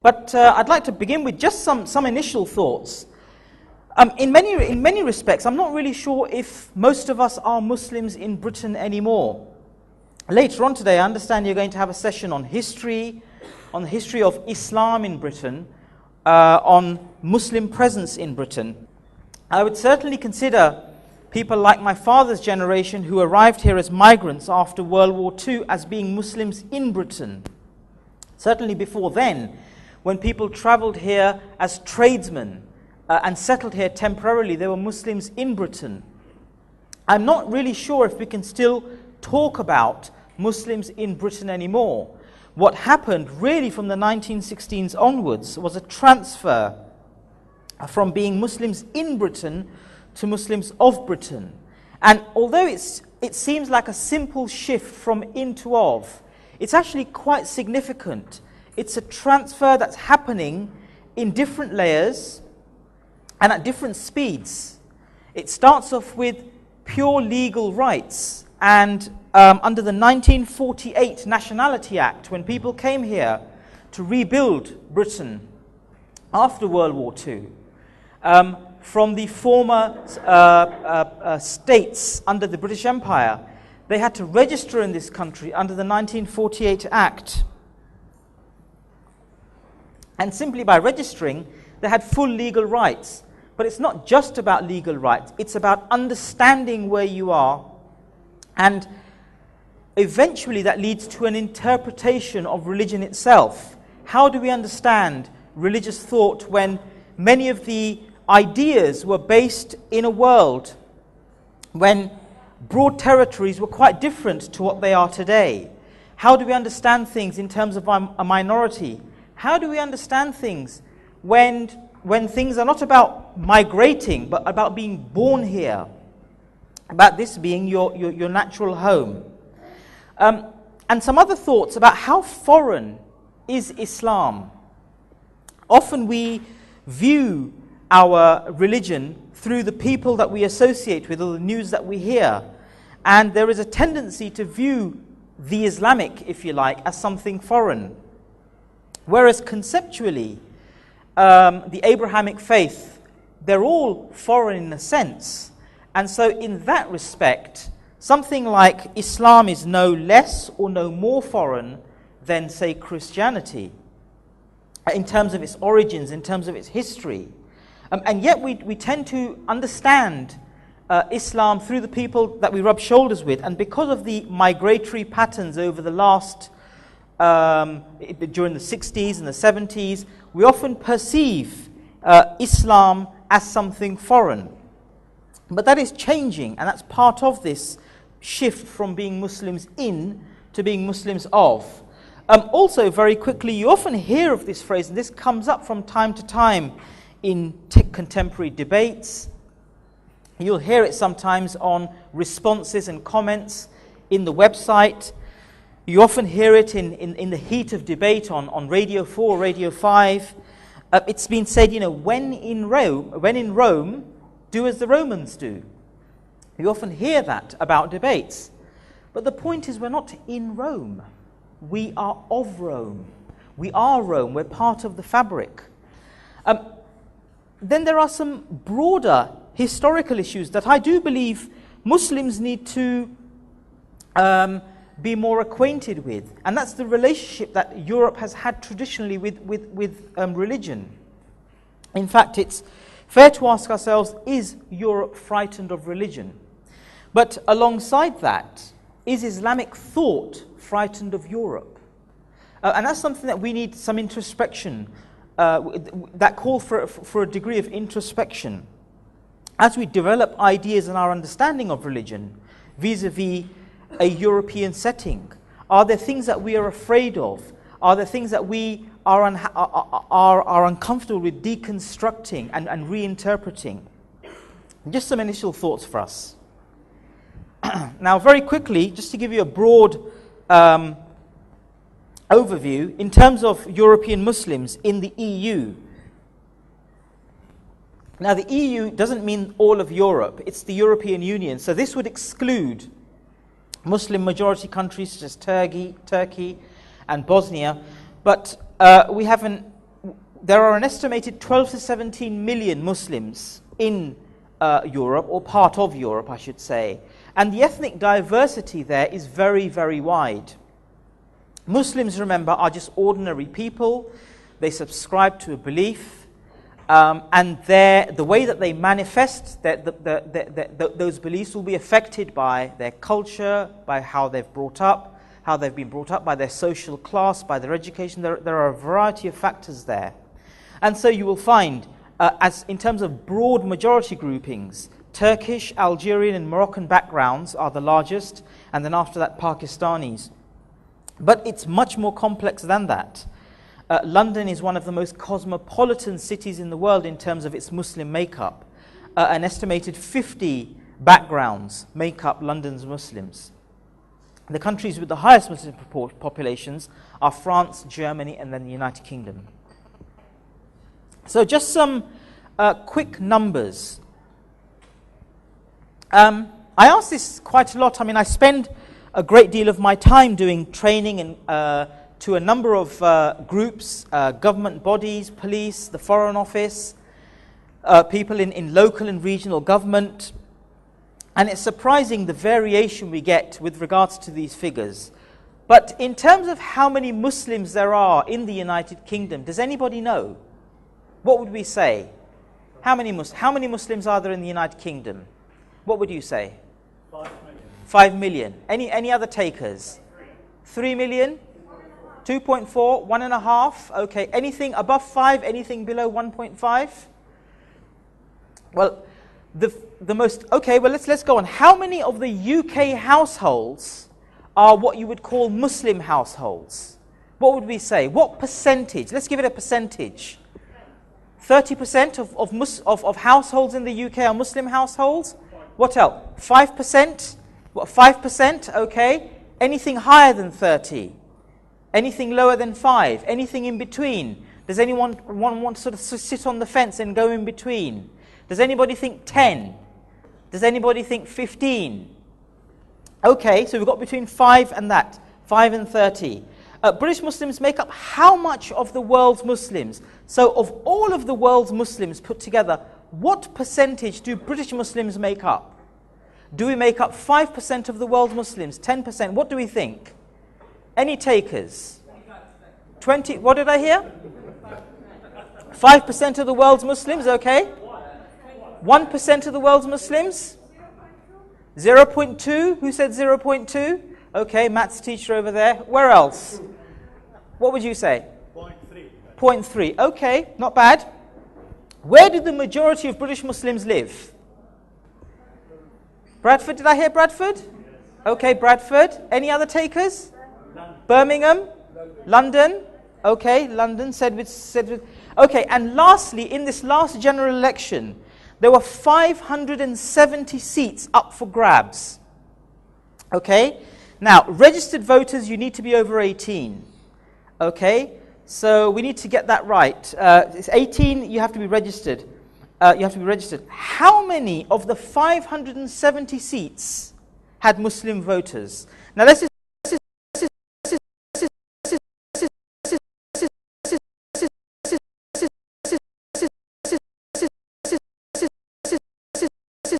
But I'd like to begin with just some initial thoughts. In many respects, I'm not really sure if most of us are Muslims in Britain anymore. Later on today, I understand you're going to have a session on history, on the history of Islam in Britain, on Muslim presence in Britain. I would certainly consider people like my father's generation who arrived here as migrants after World War II as being Muslims in Britain. Certainly before then, when people travelled here as tradesmen and settled here temporarily, they were Muslims in Britain. I'm not really sure if we can still talk about Muslims in Britain anymore. What happened really from the 1916s onwards was a transfer from being Muslims in Britain to Muslims of Britain. And although it seems like a simple shift from in to of, it's actually quite significant. It's a transfer that's happening in different layers and at different speeds. It starts off with pure legal rights, and under the 1948 Nationality Act, when people came here to rebuild Britain after World War II, from the former states under the British Empire, they had to register in this country under the 1948 Act. And simply by registering, they had full legal rights. But it's not just about legal rights, it's about understanding where you are. And eventually that leads to an interpretation of religion itself. How do we understand religious thought when many of the ideas were based in a world when broad territories were quite different to what they are today? How do we understand things in terms of a minority? How do we understand things when things are not about migrating, but about being born here, about this being your natural home? And some other thoughts about how foreign is Islam. Often we view our religion through the people that we associate with or the news that we hear. And there is a tendency to view the Islamic, if you like, as something foreign. Whereas conceptually, the Abrahamic faith, they're all foreign in a sense. And so in that respect, something like Islam is no less or no more foreign than, say, Christianity, in terms of its origins, in terms of its history. And yet we tend to understand Islam through the people that we rub shoulders with. And because of the migratory patterns over the last during the 60s and the 70s, we often perceive Islam as something foreign. But that is changing, and that's part of this shift from being Muslims in to being Muslims of. Also, very quickly, you often hear of this phrase, and this comes up from time to time in contemporary debates. You'll hear it sometimes on responses and comments in the website. You often hear it in the heat of debate on Radio 4, Radio 5. It's been said, when in Rome, do as the Romans do. You often hear that about debates. But the point is, we're not in Rome. We are of Rome. We are Rome. We're part of the fabric. Then there are some broader historical issues that I do believe Muslims need to be more acquainted with, and that's the relationship that Europe has had traditionally with religion. In fact, it's fair to ask ourselves, is Europe frightened of religion? But alongside that, is Islamic thought frightened of Europe? And that's something that we need some introspection, that call for a degree of introspection. As we develop ideas and our understanding of religion vis-a-vis a European setting, are there things that we are afraid of? Are there things that we are uncomfortable with deconstructing and reinterpreting? Just some initial thoughts for us. Now, very quickly, just to give you a broad overview, in terms of European Muslims in the EU. Now, the EU doesn't mean all of Europe, it's the European Union. So this would exclude Muslim majority countries such as Turkey and Bosnia. But we have there are an estimated 12 to 17 million Muslims in Europe, or part of Europe, I should say. And the ethnic diversity there is very, very wide. Muslims, remember, are just ordinary people. They subscribe to a belief, and the way that they manifest those beliefs will be affected by their culture, by how they've been brought up, by their social class, by their education. There are a variety of factors there. And so you will find, as in terms of broad majority groupings, Turkish, Algerian and Moroccan backgrounds are the largest, and then after that Pakistanis. But it's much more complex than that. London is one of the most cosmopolitan cities in the world in terms of its Muslim makeup. An estimated 50 backgrounds make up London's Muslims. The countries with the highest Muslim populations are France, Germany, and then the United Kingdom. So just some quick numbers. I ask this quite a lot. I mean, I spend a great deal of my time doing training and to a number of groups, government bodies, police, the Foreign Office, people in local and regional government. And it's surprising the variation we get with regards to these figures. But in terms of how many Muslims there are in the United Kingdom, does anybody know? What would we say? How many Muslims are there in the United Kingdom? What would you say? 5 million. 5 million. Any other takers? 3 million? 2.4? 1.5? Okay. Anything above 5? Anything below 1.5? Well, let's go on. How many of the UK households are what you would call Muslim households? What would we say? What percentage? Let's give it a percentage. 30% of households in the UK are Muslim households. What else? 5%? What, 5%? Okay. Anything higher than 30? Anything lower than 5? Anything in between? Does anyone want to sort of sit on the fence and go in between? Does anybody think 10? Does anybody think 15? Okay, so we've got between 5 and that. 5 and 30. British Muslims make up how much of the world's Muslims? So of all of the world's Muslims put together, what percentage do British Muslims make up? Do we make up 5% of the world's Muslims? 10%? What do we think? Any takers? 20? What did I hear? 5% of the world's Muslims, okay. 1% of the world's Muslims? 0.2? Who said 0.2? Okay, maths teacher over there. Where else? What would you say? 0.3. 0.3. Okay, not bad. Where do the majority of British Muslims live? Bradford, did I hear Bradford? Okay, Bradford. Any other takers? Birmingham? London? Okay, London said with. Okay, and lastly, in this last general election, there were 570 seats up for grabs. Okay? Now, registered voters, you need to be over 18. Okay? So we need to get that right. It's 18, you have to be registered. How many of the 570 seats had Muslim voters? Now, let's just